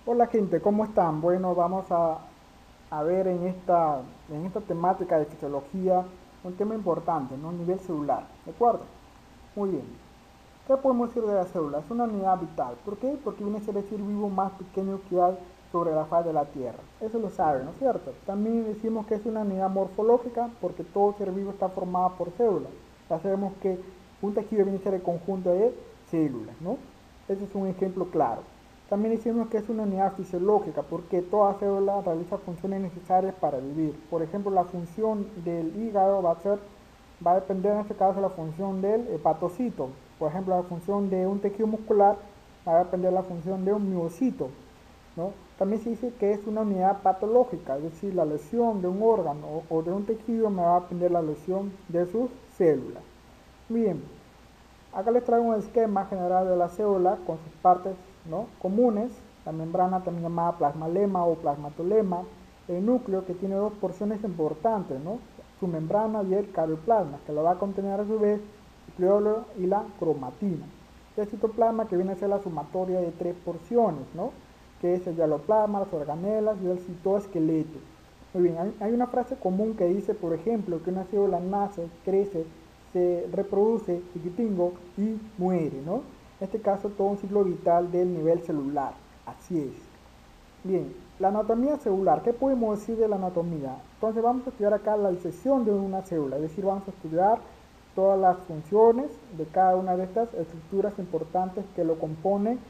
Hola gente, ¿cómo están? Bueno, vamos a ver en esta temática de fisiología un tema importante, ¿no? Nivel celular, ¿de acuerdo? Muy bien. ¿Qué podemos decir de la célula? Es una unidad vital. ¿Por qué? Porque viene a ser el ser vivo más pequeño que hay sobre la faz de la Tierra. Eso lo saben, ¿no es cierto? También decimos que es una unidad morfológica porque todo ser vivo está formado por células. Ya sabemos que un tejido viene a ser el conjunto de células, ¿no? Ese es un ejemplo claro. También decimos que es una unidad fisiológica porque toda célula realiza funciones necesarias para vivir. Por ejemplo, la función del hígado va a depender en este caso de la función del hepatocito. Por ejemplo, la función de un tejido muscular va a depender de la función de un miocito, ¿no? También se dice que es una unidad patológica, es decir, la lesión de un órgano o de un tejido me va a depender de la lesión de sus células. Bien, acá les traigo un esquema general de la célula con sus partes, ¿no?, comunes, la membrana también llamada plasmalema o plasmatolema, el núcleo que tiene dos porciones importantes, ¿no?, su membrana y el caroplasma, que lo va a contener a su vez el cleolo y la cromatina. El citoplasma que viene a ser la sumatoria de tres porciones, ¿no?, que es el dialoplasma, las organelas y el citoesqueleto. Muy bien, hay una frase común que dice, por ejemplo, que una célula nace, crece, se reproduce, chiquitingo, y muere, ¿no? En este caso, todo un ciclo vital del nivel celular. Así es. Bien, la anatomía celular. ¿Qué podemos decir de la anatomía? Entonces vamos a estudiar acá la disección de una célula, es decir, vamos a estudiar todas las funciones de cada una de estas estructuras importantes que lo componen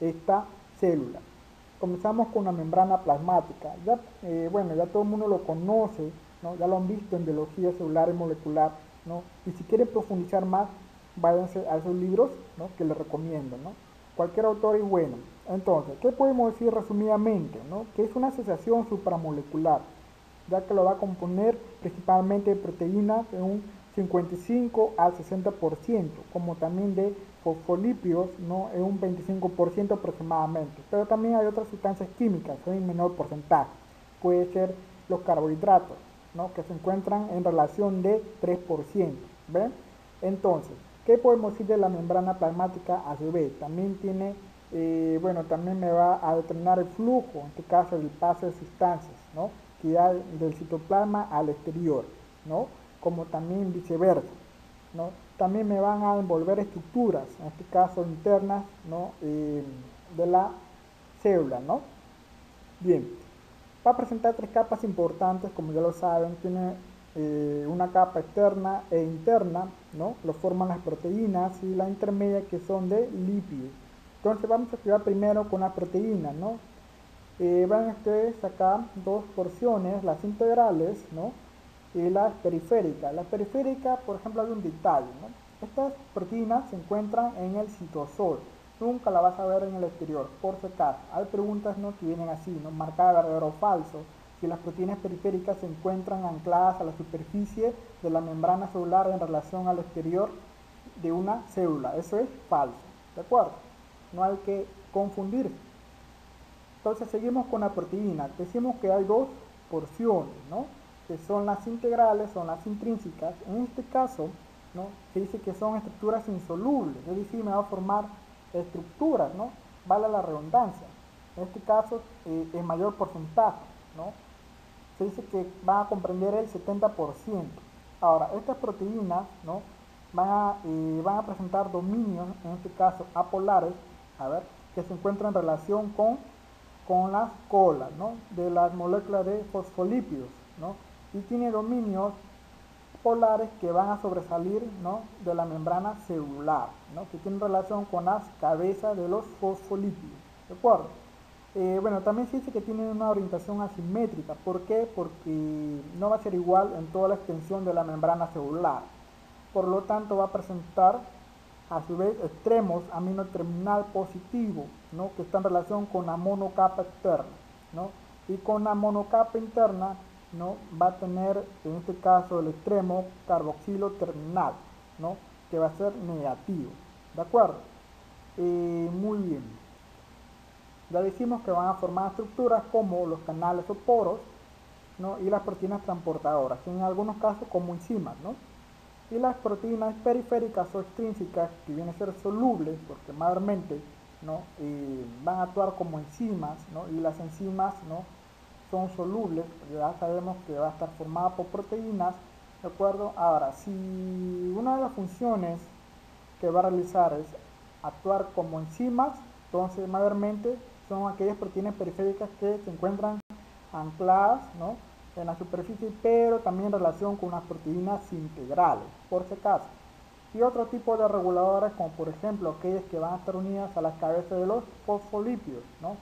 esta célula. Comenzamos con la membrana plasmática. Ya, bueno, ya todo el mundo lo conoce, ¿no? Ya lo han visto en biología celular y molecular, ¿no? Y si quieren profundizar más, váyanse a esos libros, ¿no?, que les recomiendo, ¿no? Cualquier autor es bueno. Entonces, ¿qué podemos decir resumidamente, ¿no? Que es una asociación supramolecular, ya que lo va a componer principalmente de proteínas en un 55 al 60%, como también de fosfolípidos, ¿no?, en un 25% aproximadamente. Pero también hay otras sustancias químicas en menor porcentaje. Puede ser los carbohidratos, ¿no?, que se encuentran en relación de 3%. ¿Ven? Entonces, ¿qué podemos decir de la membrana plasmática a su vez? También tiene, bueno, también me va a determinar el flujo, en este caso el paso de sustancias, ¿no?, que da del citoplasma al exterior, ¿no?, como también viceversa, ¿no? También me van a envolver estructuras, en este caso internas, ¿no?, de la célula, ¿no? Bien, va a presentar tres capas importantes, como ya lo saben, tiene una capa externa e interna, ¿no? Lo forman las proteínas y la intermedia que son de lípidos. Entonces vamos a estudiar primero con las proteínas, ¿no? Van ustedes acá dos porciones, las integrales, ¿no?, y las periféricas. Las periféricas, por ejemplo, hay un detalle, ¿no? Estas proteínas se encuentran en el citosol. Nunca la vas a ver en el exterior, por si acaso. Hay preguntas, ¿no?, que vienen así, ¿no?, marcada verdadero o falso. Si las proteínas periféricas se encuentran ancladas a la superficie de la membrana celular en relación al exterior de una célula. Eso es falso, ¿de acuerdo? No hay que confundirse. Entonces seguimos con la proteína. Decimos que hay dos porciones, ¿no?, que son las integrales, son las intrínsecas. En este caso, ¿no?, se dice que son estructuras insolubles, es decir, me va a formar estructuras, ¿no?, vale la redundancia. En este caso, en mayor porcentaje, ¿no? Se dice que van a comprender el 70%. Ahora, estas proteínas, ¿no?, van a presentar dominios, en este caso apolares, a ver, que se encuentran en relación con las colas, ¿no?, de las moléculas de fosfolípidos, ¿no? Y tiene dominios polares que van a sobresalir, ¿no?, de la membrana celular, ¿no?, que tienen relación con las cabezas de los fosfolípidos, ¿de acuerdo? Bueno, también se dice que tienen una orientación asimétrica. ¿Por qué? Porque no va a ser igual en toda la extensión de la membrana celular. Por lo tanto, va a presentar a su vez extremos aminoterminal positivo, ¿no?, que está en relación con la monocapa externa, ¿no? Y con la monocapa interna, ¿no?, va a tener en este caso el extremo carboxilo terminal, ¿no?, que va a ser negativo, ¿de acuerdo? Muy bien. Ya decimos que van a formar estructuras como los canales o poros, ¿no?, y las proteínas transportadoras, en algunos casos como enzimas, ¿no? Y las proteínas periféricas o extrínsecas, que vienen a ser solubles, porque mayormente ¿no? Van a actuar como enzimas, ¿no? Y las enzimas, ¿no? Son solubles, ya sabemos que va a estar formada por proteínas, ¿de acuerdo? Ahora, si una de las funciones que va a realizar es actuar como enzimas, entonces mayormente son aquellas proteínas periféricas que se encuentran ancladas, ¿no? En la superficie, pero también en relación con las proteínas integrales, por si acaso. Y otro tipo de reguladores, como por ejemplo aquellas que van a estar unidas a las cabezas de los fosfolípidos, ¿no?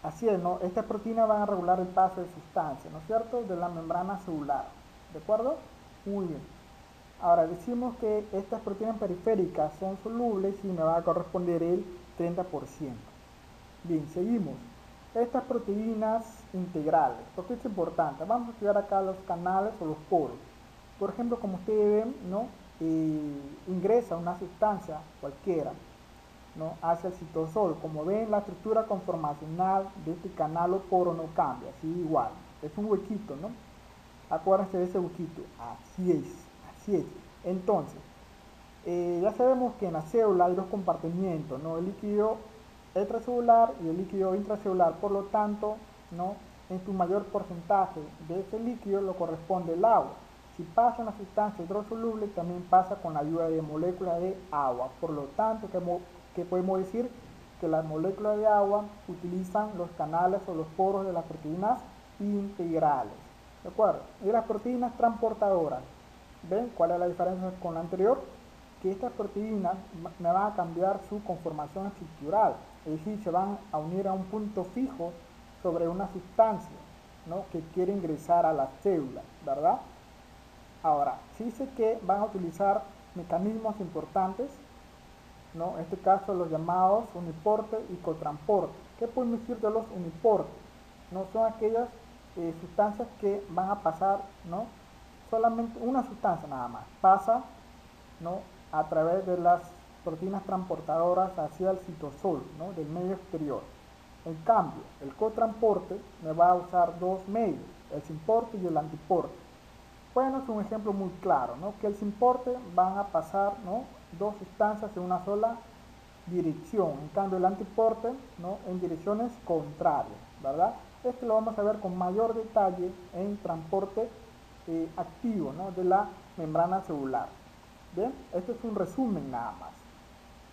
Así es, ¿no? Estas proteínas van a regular el paso de sustancias, ¿no es cierto?, de la membrana celular, ¿de acuerdo? Muy bien. Ahora decimos que estas proteínas periféricas son solubles y me va a corresponder el 30%. Bien, seguimos. Estas proteínas integrales, ¿por qué es importante? Vamos a estudiar acá los canales o los poros. Por ejemplo, como ustedes ven, ¿no? Ingresa una sustancia cualquiera, ¿no? Hacia el citosol. Como ven, la estructura conformacional de este canal o poro no cambia, sigue igual. Es un huequito, ¿no? Acuérdense de ese huequito. Así es, así es. Entonces, ya sabemos que en la célula hay dos compartimientos, ¿no? El líquido extracelular y el líquido intracelular. Por lo tanto, ¿no? En su mayor porcentaje de ese líquido lo corresponde el agua. Si pasa una sustancia hidrosoluble, también pasa con la ayuda de moléculas de agua. Por lo tanto, ¿qué podemos decir? Que las moléculas de agua utilizan los canales o los poros de las proteínas integrales. ¿De acuerdo? Y las proteínas transportadoras. ¿Ven cuál es la diferencia con la anterior? Que estas proteínas me van a cambiar su conformación estructural, es decir, se van a unir a un punto fijo sobre una sustancia, ¿no? Que quiere ingresar a la célula, ¿verdad? Ahora, se dice que van a utilizar mecanismos importantes, ¿no? En este caso los llamados uniporte y cotransporte. ¿Qué podemos decir de los uniportes? No son aquellas sustancias que van a pasar, ¿no? Solamente una sustancia nada más pasa, ¿no? A través de las proteínas transportadoras hacia el citosol, ¿no? Del medio exterior. En cambio, el cotransporte me va a usar dos medios, el simporte y el antiporte. Bueno, es un ejemplo muy claro, ¿no? Que el simporte van a pasar, ¿no? Dos sustancias en una sola dirección, en cambio el antiporte, ¿no? En direcciones contrarias, ¿verdad? Esto lo vamos a ver con mayor detalle en transporte activo, ¿no? De la membrana celular. Bien, este es un resumen nada más.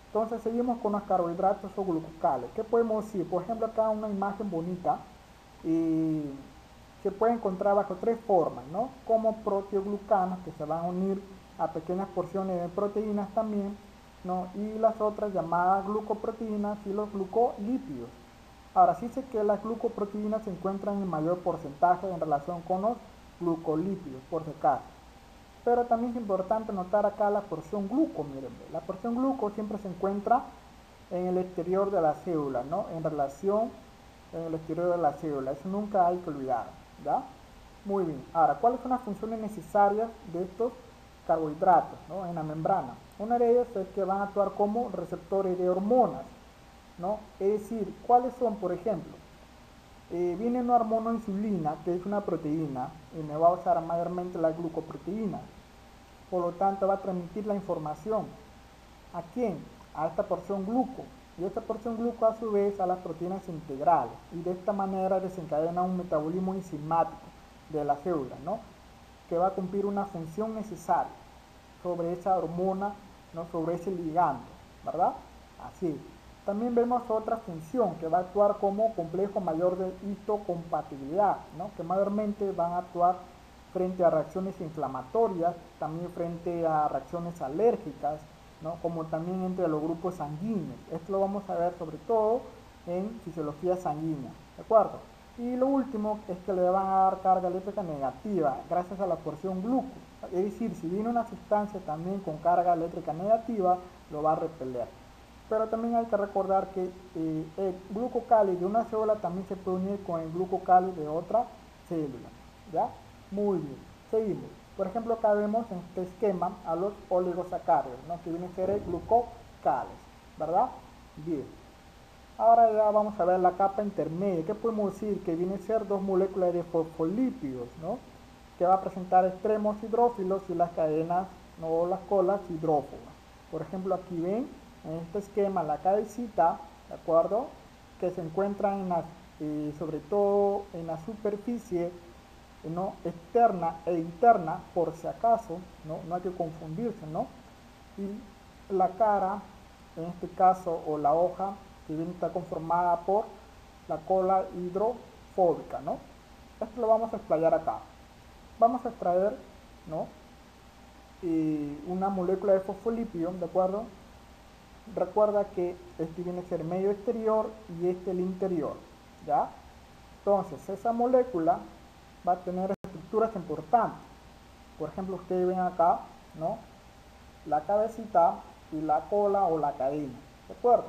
Entonces seguimos con los carbohidratos o glucocales. ¿Qué podemos decir? Por ejemplo, acá una imagen bonita y se puede encontrar bajo tres formas, ¿no? Como proteoglucanos, que se van a unir a pequeñas porciones de proteínas también, ¿no? Y las otras llamadas glucoproteínas y los glucolípidos. Ahora, sí sé que las glucoproteínas se encuentran en mayor porcentaje en relación con los glucolípidos, por si acaso. Pero también es importante notar acá la porción gluco, miren, la porción gluco siempre se encuentra en el exterior de la célula, ¿no? En relación en el exterior de la célula, eso nunca hay que olvidar, ¿ya? Muy bien, ahora, ¿cuáles son las funciones necesarias de estos carbohidratos, ¿no? En la membrana? Una de ellas es que van a actuar como receptores de hormonas, ¿no? Es decir, ¿cuáles son, por ejemplo? Viene una hormona insulina, que es una proteína, y me va a usar mayormente la glucoproteína. Por lo tanto, va a transmitir la información. ¿A quién? A esta porción gluco. Y esta porción gluco a su vez a las proteínas integrales. Y de esta manera desencadena un metabolismo enzimático de la célula, ¿no? Que va a cumplir una función necesaria sobre esa hormona, ¿no? Sobre ese ligando, ¿verdad? Así es. También vemos otra función que va a actuar como complejo mayor de histocompatibilidad, ¿no? Que mayormente van a actuar frente a reacciones inflamatorias, también frente a reacciones alérgicas, ¿no? Como también entre los grupos sanguíneos. Esto lo vamos a ver sobre todo en fisiología sanguínea, ¿de acuerdo? Y lo último es que le van a dar carga eléctrica negativa gracias a la porción gluco. Es decir, si viene una sustancia también con carga eléctrica negativa, lo va a repeler. Pero también hay que recordar que el glucocálido de una célula también se puede unir con el glucocálido de otra célula, ¿ya? Muy bien, seguimos. Por ejemplo, acá vemos en este esquema a los oligosacáridos, ¿no? Que vienen a ser glucocales, ¿verdad? Bien. Ahora ya vamos a ver la capa intermedia. ¿Qué podemos decir? Que viene a ser dos moléculas de fosfolípidos, ¿no? Que va a presentar extremos hidrófilos y las cadenas, no las colas, hidrófobas. Por ejemplo, aquí ven en este esquema la cabecita, ¿de acuerdo? Que se encuentra en la, sobre todo en la superficie, ¿no? Externa e interna, por si acaso, no hay que confundirse, ¿no? Y la cara, en este caso, o la hoja, que viene a estar conformada por la cola hidrofóbica, ¿no? Esto lo vamos a explayar acá. Vamos a extraer, ¿no? Una molécula de fosfolípido, ¿de acuerdo? Recuerda que este viene a ser medio exterior y este el interior, ¿ya? Entonces, esa molécula va a tener estructuras importantes. Por ejemplo, ustedes ven acá, ¿no? La cabecita y la cola o la cadena, ¿de acuerdo?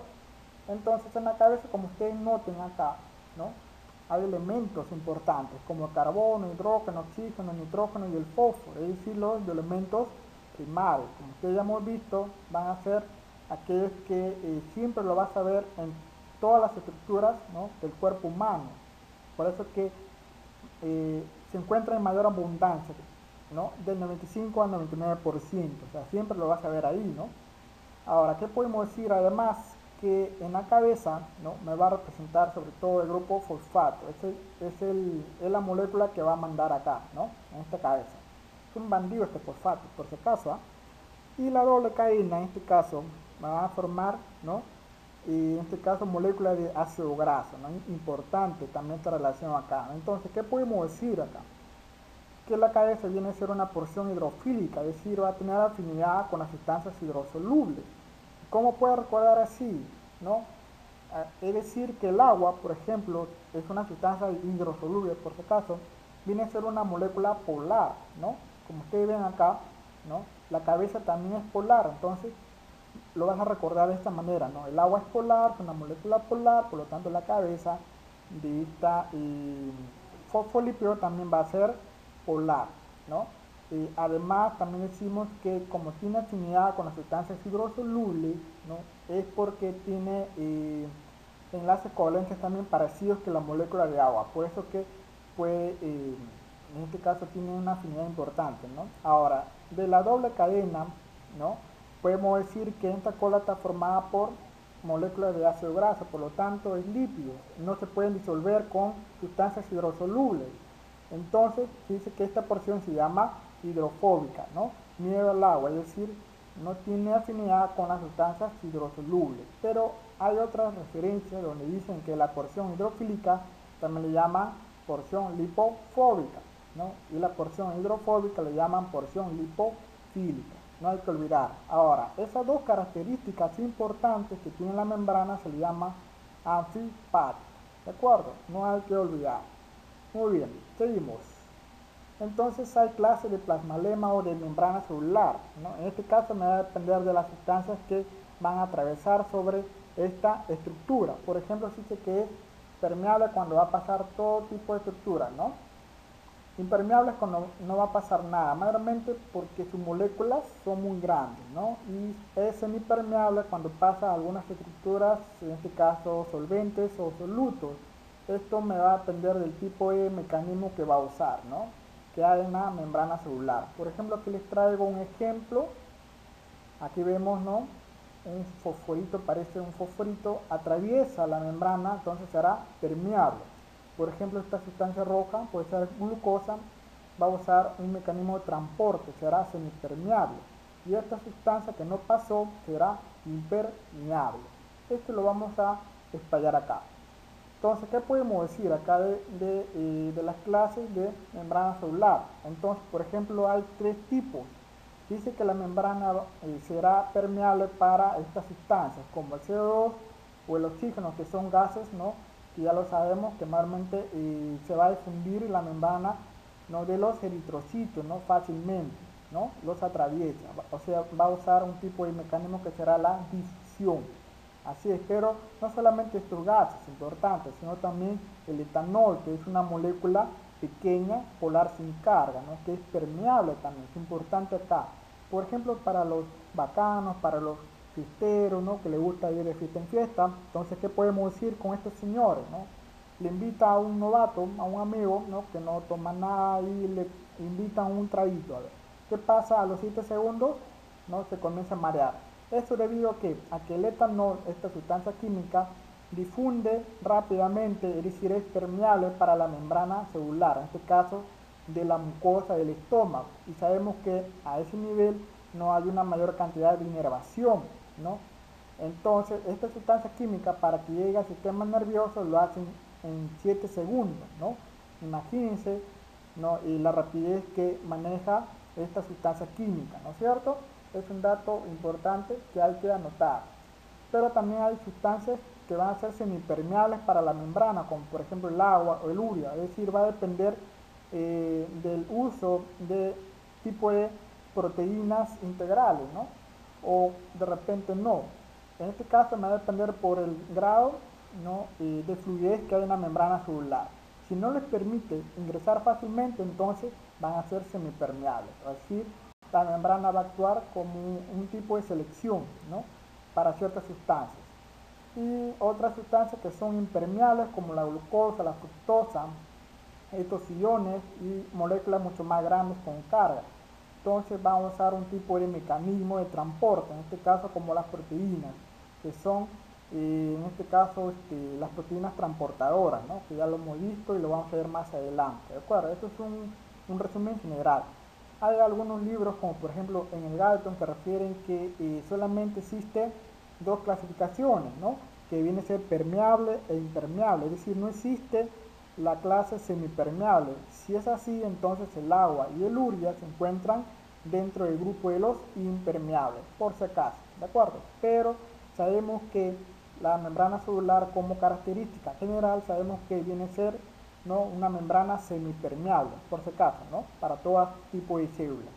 Entonces, en la cabeza, como ustedes noten acá, ¿no? Hay elementos importantes como carbono, hidrógeno, oxígeno, nitrógeno y el fósforo, es decir, los elementos primarios. Como ustedes ya hemos visto, van a ser aquellos que siempre lo vas a ver en todas las estructuras, ¿no? Del cuerpo humano. Por eso que se encuentra en mayor abundancia, ¿no? Del 95 al 99%, o sea, siempre lo vas a ver ahí, ¿no? Ahora, ¿qué podemos decir? Además, que en la cabeza, ¿no? Me va a representar sobre todo el grupo fosfato, es la molécula que va a mandar acá, ¿no? En esta cabeza. Es un bandido este fosfato, por si acaso, ¿eh? Y la doble cadena, en este caso, va a formar, ¿no? Y en este caso molécula de ácido graso, ¿no? Importante también esta relación acá. Entonces, ¿qué podemos decir acá? Que la cabeza viene a ser una porción hidrofílica, es decir, va a tener afinidad con las sustancias hidrosolubles. ¿Cómo puede recordar así? ¿No? Es decir, que el agua, por ejemplo, es una sustancia hidrosoluble, por si acaso, viene a ser una molécula polar, ¿no? Como ustedes ven acá, ¿no? La cabeza también es polar, entonces lo vas a recordar de esta manera, ¿no? El agua es polar, es una molécula polar, por lo tanto la cabeza de esta fosfolípido también va a ser polar, ¿no? Además también decimos que como tiene afinidad con las sustancias hidrosolubles, ¿no? Es porque tiene enlaces covalentes también parecidos que la molécula de agua, por eso que puede, en este caso tiene una afinidad importante, ¿no? Ahora, de la doble cadena, ¿no? Podemos decir que esta cola está formada por moléculas de ácido graso, por lo tanto es lípido, no se pueden disolver con sustancias hidrosolubles. Entonces dice que esta porción se llama hidrofóbica, ¿no? Miedo al agua, es decir, no tiene afinidad con las sustancias hidrosolubles. Pero hay otras referencias donde dicen que la porción hidrofílica también le llaman porción lipofóbica, ¿no? Y la porción hidrofóbica le llaman porción lipofílica. No hay que olvidar. Ahora, esas dos características importantes que tiene la membrana se le llama anfipática. ¿De acuerdo? No hay que olvidar. Muy bien, seguimos. Entonces hay clases de plasmalema o de membrana celular, ¿no? En este caso me va a depender de las sustancias que van a atravesar sobre esta estructura. Por ejemplo, se dice que es permeable cuando va a pasar todo tipo de estructura, ¿no? Impermeable es cuando no va a pasar nada, mayormente porque sus moléculas son muy grandes, ¿no? Y es semipermeable cuando pasa a algunas estructuras, en este caso solventes o solutos. Esto me va a depender del tipo de mecanismo que va a usar, ¿no? Que hay en la membrana celular. Por ejemplo, aquí les traigo un ejemplo. Aquí vemos, ¿no? Un fosforito, parece un fosforito, atraviesa la membrana, entonces será permeable. Por ejemplo, esta sustancia roja puede ser glucosa, va a usar un mecanismo de transporte, será semipermeable. Y esta sustancia que no pasó será impermeable. Esto lo vamos a explayar acá. Entonces, ¿qué podemos decir acá de las clases de membrana celular? Entonces, por ejemplo, hay tres tipos. Dice que la membrana será permeable para estas sustancias, como el CO2 o el oxígeno, que son gases, ¿no? Que ya lo sabemos que normalmente se va a difundir la membrana, ¿no? De los eritrocitos, ¿no? Fácilmente, ¿no? Los atraviesa, o sea, va a usar un tipo de mecanismo que será la difusión. Así es, pero no solamente estos gases importantes, sino también el etanol, que es una molécula pequeña, polar sin carga, ¿no? Que es permeable también, es importante acá. Por ejemplo, para los bacanos, para los fiesteros, ¿no? Que les gusta ir de fiesta en fiesta. Entonces, ¿qué podemos decir con estos señores, ¿no? Le invita a un novato, a un amigo, ¿no? Que no toma nada y le invitan un traguito. A ver, ¿qué pasa? A los 7 segundos, ¿no? Se comienza a marear. Esto debido a que el etanol, esta sustancia química, difunde rápidamente, es decir, es permeable para la membrana celular, en este caso de la mucosa del estómago. Y sabemos que a ese nivel no hay una mayor cantidad de inervación, ¿no? Entonces, esta sustancia química para que llegue al sistema nervioso lo hacen en 7 segundos, ¿no? Imagínense, ¿no? Y la rapidez que maneja esta sustancia química, ¿no es cierto? Es un dato importante que hay que anotar. Pero también hay sustancias que van a ser semipermeables para la membrana, como por ejemplo el agua o el urea, es decir, va a depender del uso de tipo de proteínas integrales, ¿no? O de repente no. En este caso me va a depender por el grado, ¿no? De fluidez que hay en la membrana celular. Si no les permite ingresar fácilmente, entonces van a ser semipermeables. Es decir, la membrana va a actuar como un tipo de selección, ¿no? Para ciertas sustancias. Y otras sustancias que son impermeables, como la glucosa, la fructosa, estos iones y moléculas mucho más grandes con carga. Entonces vamos a usar un tipo de mecanismo de transporte, en este caso como las proteínas, que son en este caso las proteínas transportadoras, ¿no? Que ya lo hemos visto y lo vamos a ver más adelante. ¿De acuerdo? Esto es un resumen general. Hay algunos libros, como por ejemplo en el Galton, que refieren que solamente existen dos clasificaciones, ¿no? Que viene a ser permeable e impermeable, es decir, no existe la clase semipermeable. Si es así, entonces el agua y el urea se encuentran dentro del grupo de los impermeables, por si acaso, ¿de acuerdo? Pero sabemos que la membrana celular como característica general, sabemos que viene a ser, ¿no?, una membrana semipermeable, por si acaso, ¿no?, para todo tipo de células.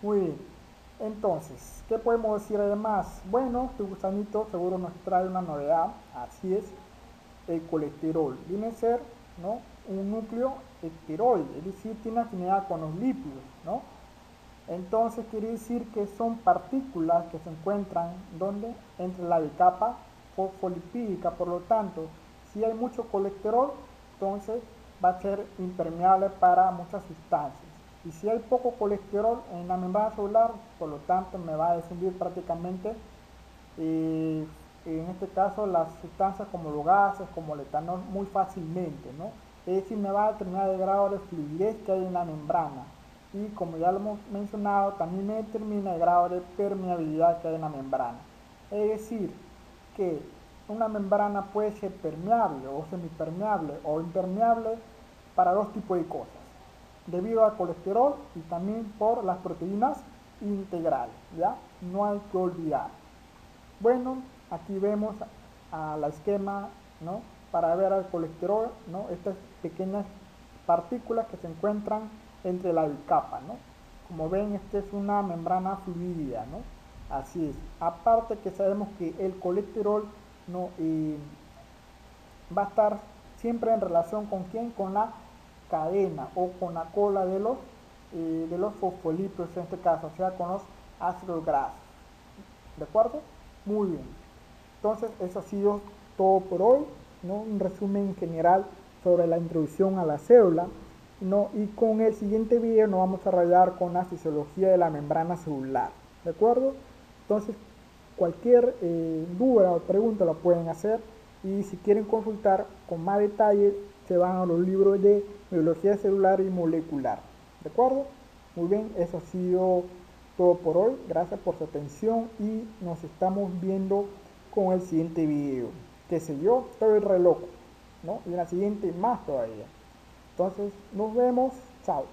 Muy bien, entonces, ¿qué podemos decir además? Bueno, este gusanito seguro nos trae una novedad, así es, el colesterol. Viene a ser, ¿no?, un núcleo esteroide, es decir, tiene afinidad con los lípidos, ¿no? Entonces quiere decir que son partículas que se encuentran donde entre la bicapa fosfolipídica, por lo tanto, si hay mucho colesterol, entonces va a ser impermeable para muchas sustancias. Y si hay poco colesterol en la membrana celular, por lo tanto me va a difundir prácticamente, en este caso, las sustancias como los gases, como el etanol, muy fácilmente, ¿no? Es decir, me va a determinar el grado de fluidez que hay en la membrana. Y como ya lo hemos mencionado, también me determina el grado de permeabilidad que hay en la membrana. Es decir, que una membrana puede ser permeable o semipermeable o impermeable para dos tipos de cosas, debido al colesterol y también por las proteínas integrales, ¿ya? No hay que olvidar. Bueno, aquí vemos a la esquema, ¿no?, para ver al colesterol, ¿no?, estas pequeñas partículas que se encuentran entre la bicapa, ¿no? Como ven, esta es una membrana fluida, ¿no? Así es. Aparte que sabemos que el colesterol, ¿no?, va a estar siempre en relación con quién, con la cadena o con la cola de los fosfolípidos en este caso, o sea, con los ácidos grasos. ¿De acuerdo? Muy bien. Entonces, eso ha sido todo por hoy, ¿no? Un resumen general sobre la introducción a la célula, ¿no? Y con el siguiente video nos vamos a desarrollar con la fisiología de la membrana celular. ¿De acuerdo? Entonces, cualquier duda o pregunta lo pueden hacer, y si quieren consultar con más detalle se van a los libros de biología celular y molecular. ¿De acuerdo? Muy bien, eso ha sido todo por hoy. Gracias por su atención y nos estamos viendo con el siguiente video. Qué sé yo, estoy re loco, ¿no? Y en la siguiente más todavía. Entonces, nos vemos. Chao.